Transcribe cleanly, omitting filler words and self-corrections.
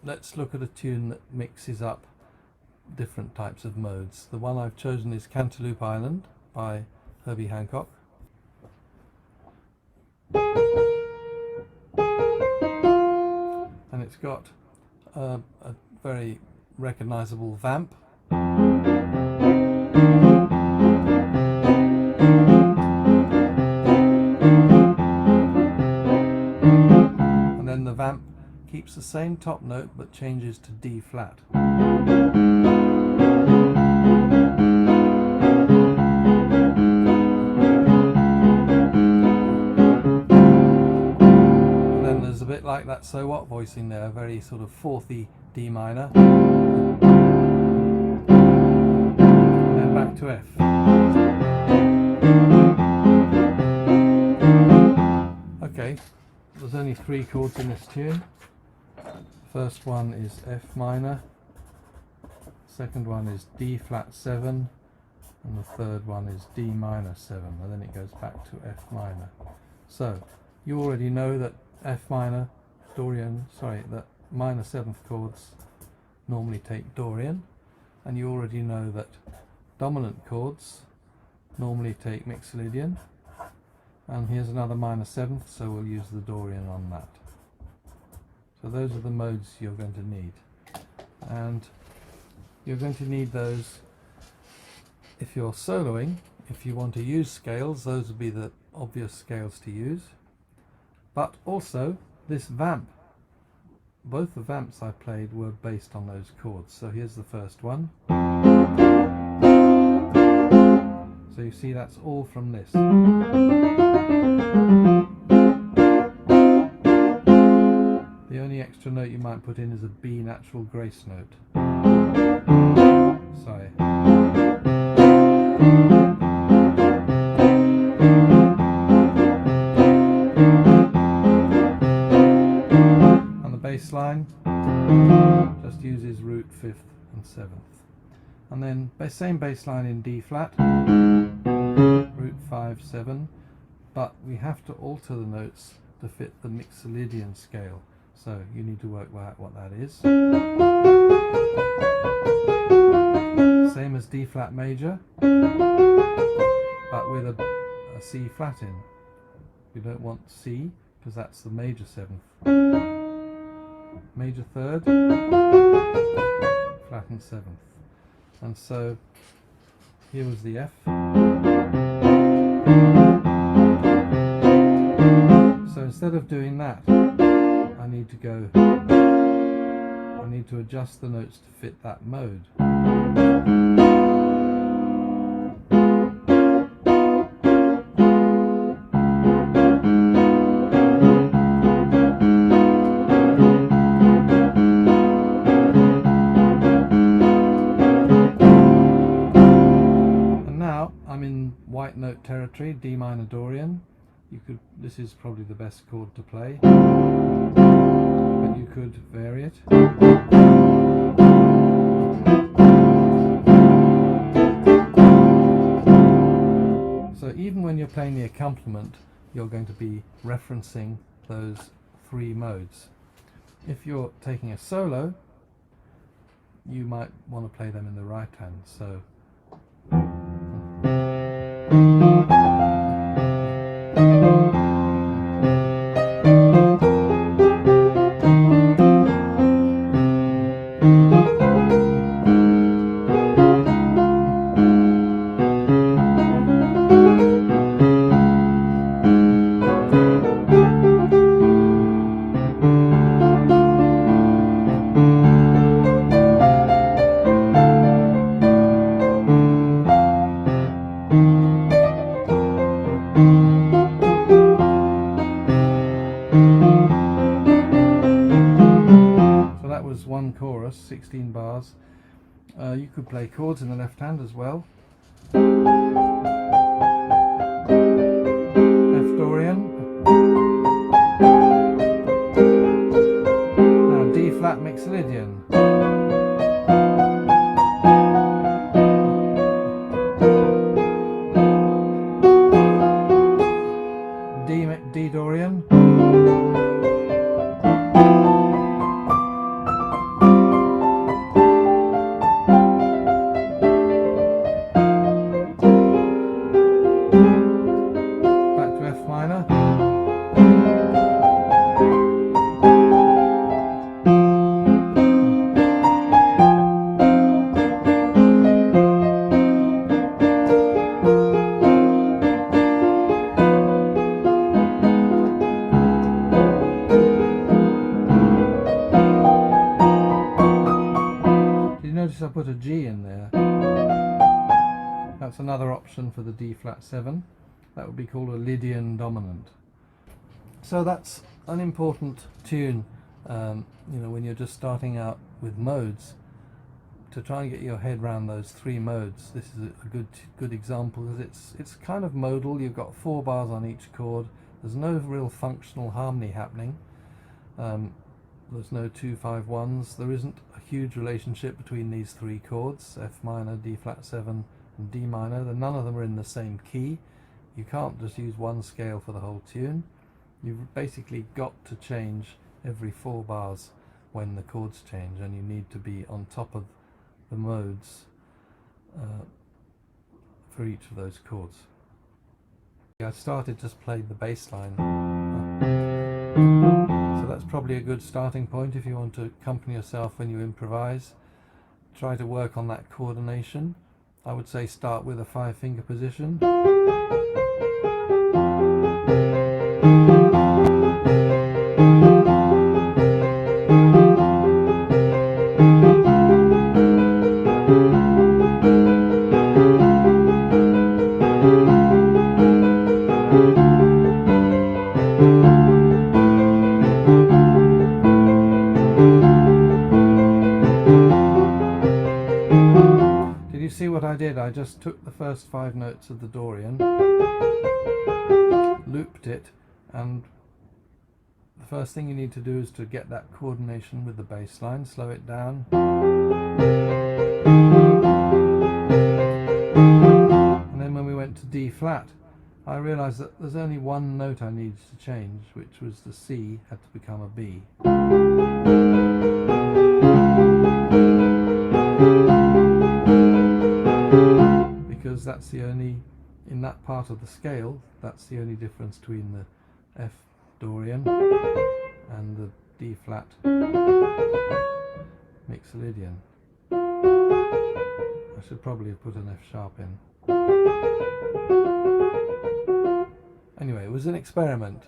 let's look at a tune that mixes up different types of modes. The one I've chosen is Cantaloupe Island by Herbie Hancock. And it's got a very recognizable vamp. And then the vamp keeps the same top note but changes to D flat. And then there's a bit like that so what voice in there, very sort of fourthy D minor. And then back to F. Okay, there's only 3 chords in this tune. First one is F minor, second one is D flat 7, and the third one is D minor 7, and then it goes back to F minor. So you already know that F minor, Dorian, that minor 7th chords normally take Dorian, and you already know that dominant chords normally take Mixolydian. And here's another minor 7th, so we'll use the Dorian on that. So those are the modes you're going to need. And you're going to need those if you're soloing. If you want to use scales, those would be the obvious scales to use. But also this vamp. Both the vamps I played were based on those chords. So here's the first one. So you see that's all from this. The only extra note you might put in is a B natural grace note. Sorry. And the bass line just uses root 5th and 7th. And then same bass line in D flat, root 5, 7, but we have to alter the notes to fit the Mixolydian scale. So you need to work out what that is. Same as D flat major, but with a C flat in. We don't want C because that's the major 7th. Major 3rd, flattened 7th. And so here was the F. So instead of doing that, I need to adjust the notes to fit that mode. And now I'm in white note territory, D minor Dorian. This is probably the best chord to play, but you could vary it. So even when you're playing the accompaniment, you're going to be referencing those 3 modes. If you're taking a solo, you might want to play them in the right hand. So was one chorus, 16 bars. You could play chords in the left hand as well. F Dorian. Now D flat Mixolydian. D Dorian. notice I put a G in there. That's another option for the D flat 7. That would be called a Lydian dominant. So that's an important tune, you know, when you're just starting out with modes, to try and get your head around those 3 modes. This is a good example, because it's kind of modal. You've got 4 bars on each chord. There's no real functional harmony happening. There's no 2-5-1s. There isn't a huge relationship between these 3 chords, F minor, D flat 7 and D minor. None of them are in the same key. You can't just use one scale for the whole tune. You've basically got to change every 4 bars when the chords change, and you need to be on top of the modes for each of those chords. I started just playing the bass line, so that's probably a good starting point if you want to accompany yourself when you improvise. Try to work on that coordination. I would say start with a 5-finger position. See what I did? I just took the first 5 notes of the Dorian, looped it, and the first thing you need to do is to get that coordination with the bass line, slow it down. And then when we went to D flat, I realized that there's only one note I needed to change, which was the C had to become a B. Because that's the only, in that part of the scale, that's the only difference between the F Dorian and the D flat Mixolydian. I should probably have put an F sharp in. Anyway, it was an experiment.